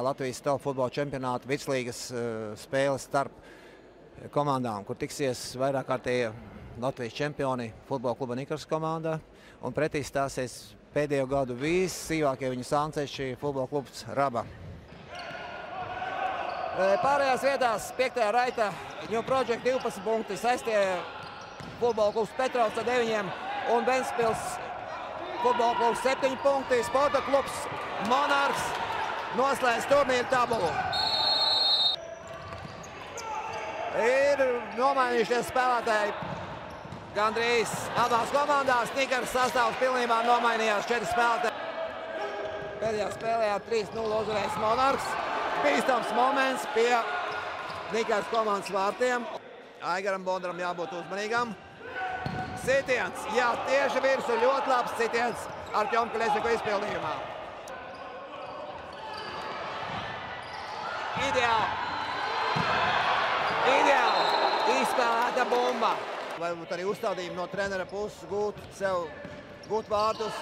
Latvijas top futbola čempionāta virslīgas spēles starp komandām, kur tiksies vairāk kārtēji Latvijas čempioni futbola kluba Nikars komanda, un pretī stāsies pēdējo gadu vissīvākie viņu sānceši futbola klubs Raba. Pārējās vietās 5. raitā New Project 12 punkti, 6. futbola klubs Petrovs ar 9 un Ventspils futbola klubs 7 punkti, sporta klubs Monarhs noslēdz turnīru tabulu. Ir nomainījušies spēlētāji gandrīz abās komandās. Nikars sastāvs pilnībā nomainījās, 4 spēlētāji. Pēdējā spēlē ar 3-0 uzvarējis Monarhs. Bīstams moments pie Nikars komandas vārtiem. Aigaram Bondaram jābūt uzmanīgam. Sitiens, jā, tieši virsu, ļoti labs sitiens Artjom Kalesniku izpildījumā. Ideāli izspēlēta bumba. Varbūt arī uzstādījumi no trenera puses gūt vārtus,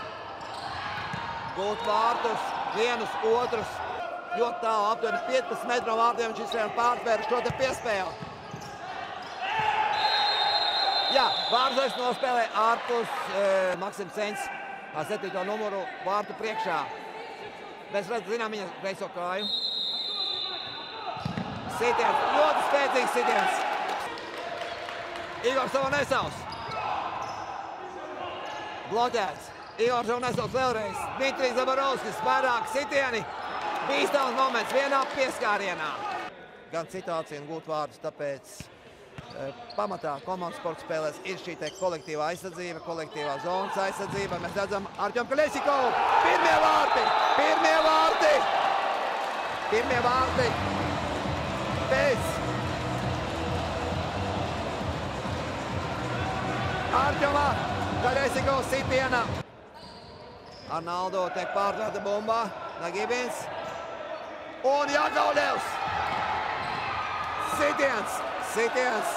vienus, otrus. Ļoti tālu, aptuveni 15 metru no vārtiem, viņš izsvērš pārspēru šo te piespēli. Jā, Vārzais nospēlē ārpus Maksims Ceņs ar 7. numuru vārtu priekšā. Mēs zinām viņa kreiso kāju. Sitiens, ļoti spēcīgs sitiens. Igors Zavonesovs. Bloķēts. Igors Zavonesovs vēlreiz. Dmitrijs Zabarovskis, vairāk sitieni. Bīstams moments vienā pieskārienā. Gan situācija un gūt vārdus, tāpēc pamatā komandas sporta spēlēs ir šī te kolektīvā aizsardzība, kolektīvā zonas aizsardzība. Mēs redzam Artjom Kalesnikovu. Pirmie vārti. Pēc Artjoma Kalesnikovs sitiena. Arnaldo tiek pārtvērta bumbā. Nagibins. Un Jakovlevs. Sitiens.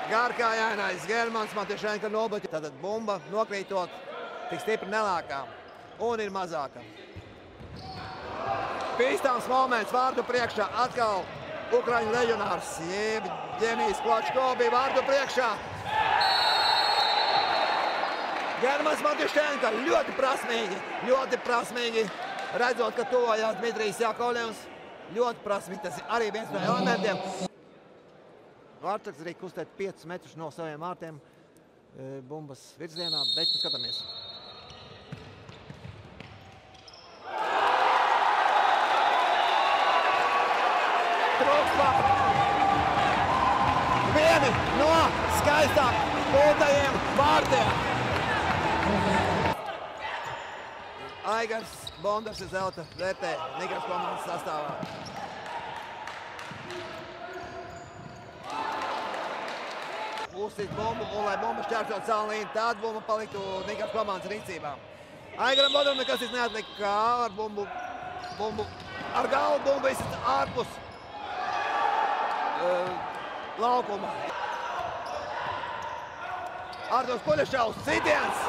Garkājainais Germans Matišenka nobloķē. Tātad bumba nokrītot tik stipri nelākā. Un ir mazāka. Bīstams moments vārtu priekšā. Atkal Ukraiņu leģionārs Jevģenijs Kločko bija vārtu priekšā. Germans Matišenka ļoti prasmīgi. Redzot, ka tuvojās Dmitrijs Jakovlevs. Ļoti prasmīgi, tas ir arī viens no elementiem. Vārtsargs arī kustēt 5 metrus no saviem vārtiem bumbas virzienā, bet skatāmies. Vieni no skaistāk būtajiem vārtiem. Aigars Bondars ir zelta vērtē Nikars komandas sastāvā. Uzsīt bumbu, un lai bumba šķērsot savu līniju, tāda bumba paliktu Nikars komandas rīcībā. Aigaram Bondaram nekas neatlika, kā ar bumbu, ar galvu bumbu izsist ārpus laukuma. Arturs Kuļašovs, sitiens!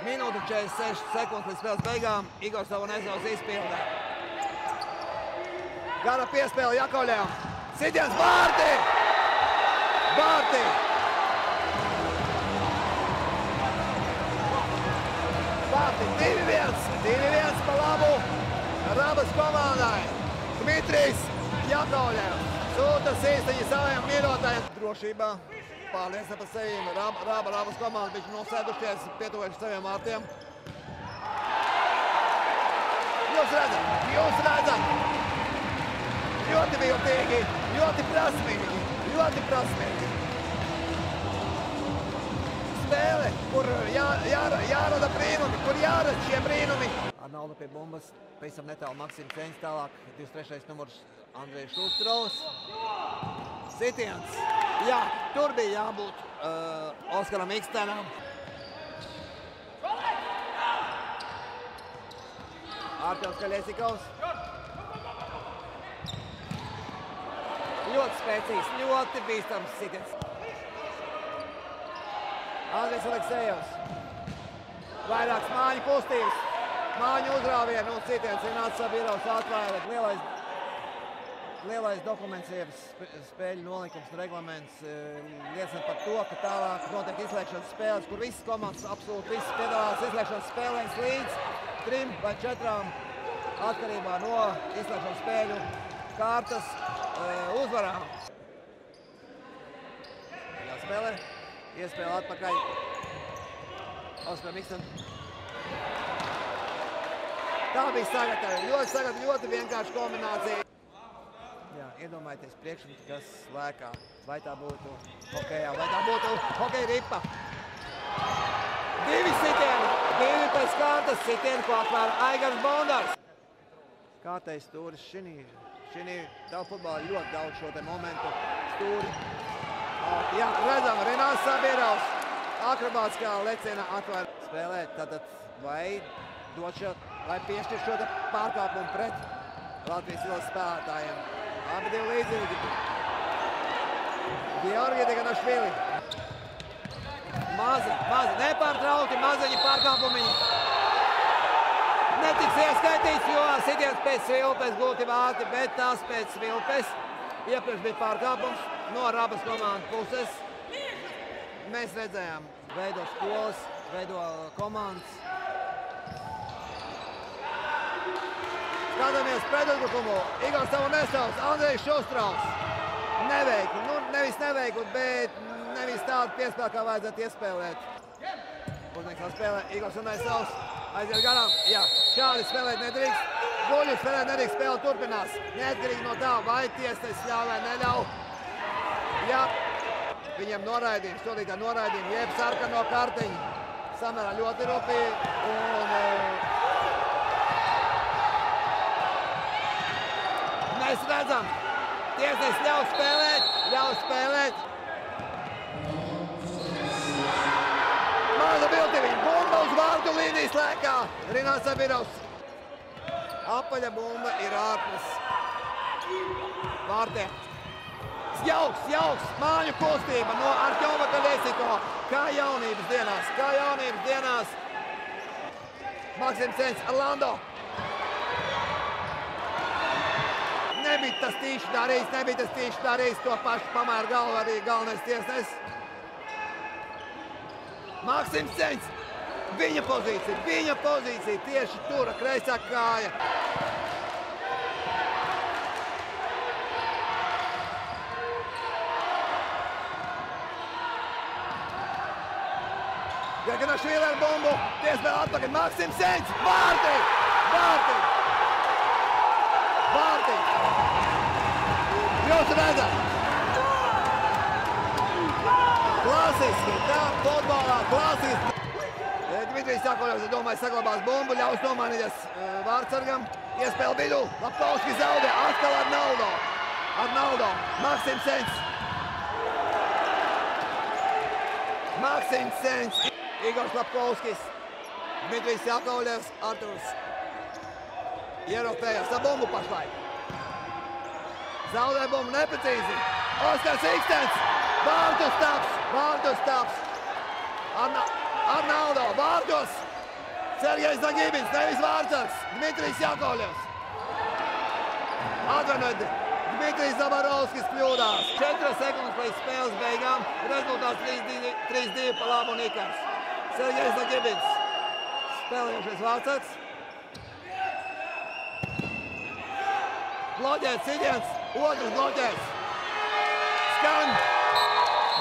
Minūte 46 sekundes līdz spēles beigām. Igors Zavonesovs izpildē. Gara piespēle Jakovļevam. Sitiens, vārti! 2-1 pa labu Rabas komandai. Dmitrijs Jakovļevs sūta sīstiņu saviem mīļotājiem. Drošībā pārliecina par sevi. Rabas komanda bišķi nosēdušies, pietuvojuši saviem vārtiem. Jūs redzat. Ļoti viltīgi, ļoti prasmīgi. Spēle, kur jārada brīnumi, kur jārada šie brīnumi. Arnaldo pie bumbas, pavisam netālu Maksims Ceņs, tālāk 23. numurs Andrejs Šustrovs. Sitiens. Jā, tur bija jābūt Oskaram Ikstenam. Artjoms Kalesnikovs. Ļoti spēcīgs, ļoti bīstams sitiens. Andrejs Aleksejevs. Vairākas māņu kustības, māņu uzrāvienu un citiens. Renāts Sabirovs atvēra. Lielais dokuments, spēļu nolikums un reglaments liecina par to, ka tālāk notiek izslēgšanas spēles, kur visas komandas, absolūti visas piedalās izslēgšanas spēlēs līdz 3 vai 4 atkarībā no izslēgšanas spēļu kārtas uzvarām. Spēlē, iespēja atpakaļ. Oskar Miksen. Tā bija sagatava, ļoti vienkārša kombinācija. Jā, iedomājieties priekšmetu, kas lēkā. Vai tā būtu hokejā, vai tā būtu hokeja ripa. 2 sitieni, 2 pēc kārtas sitieni, ko atvēra Aigars Bondars. Kārtais stūris šinī futbolā ļoti daudz šo te momentu stūri. Jā, redzam, Renāts Sabirovs akrobātiskā lecienā atvēra spēlēt. Tātad vai piešķir šo te pārkāpumu pret Latvijas Ilas spēlētājiem. Abi divi līdzīgi. Georgi Deganašvili. Mazi, nepārtraukti maziņi pārkāpumiņi. Netiks ieskaitīts, jo sitiens pēc svilpes gūti vārti, bet tās pēc svilpes. Iepriekš bija pārkāpums no abas komandas puses. Mēs redzējām, veido skolas, veido komandas. Skatāmies pretuzbrukumu. Igors Tavonesovs, Andrejs Šustraus. Neveikli, nevis neveikli, bet nevis tādu piespēli, kā vajadzētu iespēlēt. Uznieks vēl spēlē, Igors Tavonesovs aiziet garām. Jā, šādi spēlēt nedrīkst. Guļu spēlēt nedrīkst, spēle turpinās. Neatkarīgi no tā, vai tiesnesis ļauj vai neļauj. Jā, viņiem noraidījums, solītā noraidījuma, jeb sarkano kartiņu. Samērā ļoti rupīgi un mēs redzam, tiesnesis ļauj spēlēt. Maza biltiviņa, bumba uz vārtu līnijas lēkā. Renāts Sabirovs. Apaļa bumba ir ārpus vārtiem. Jauks, māņu kustība no Artjoma Kaļesiko. Kā jaunības dienās. Maksims Cens, Arlando. Nebija tas tīši darījis, to pašu pamēra galvu arī galvenais tiesnesis. Maksims Cens, viņa pozīcija, tieši tur, kreisā kāja. Deganašvili ar bumbu, piespēlē atpakaļ, Maksims Cens, vārti! Jūs redzat! Klasiski, tā futbolā, klasiski. Dmitrijs Jakovļevs, domāju, saglabās bumbu, ļaus nomainīties vārdsargam. Iespēle vidū, Lapkovski zaudē, atkal Arnaldo, Maksims Cens. Igors Lapkovskis, Dmitrijs Jakovļevs, Arturs ieropējās ar bumbu pašlaik. Zaudē bumbu neprecīzi. Oskars Ikstens, vārtu staps. Arnaldo, vārtos. Sergejs Zagibins, nevis vārdsargs. Dmitrijs Jakovļevs. Atvainojiet, Dmitrijs Zabarovskis kļūdās. 4 sekundes līdz spēles beigām. Rezultāts 3-2 pa labu Nikars. Sergejs Zagibins, spēlējošais vārdsargs. Bloķēts sitiens, otrs bloķēts. Skan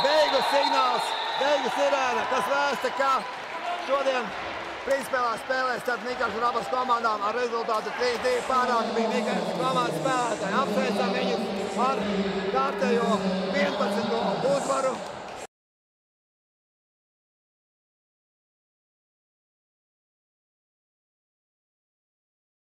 beigu signāls, beigu sirēna, kas vēsta, ka šodien principālā spēlē starp Nikars un abas komandām ar rezultātu 3-2 pārāk bija Nikars komandas spēlētāji. Apsveicam viņus ar kārtējo 11. uzvaru.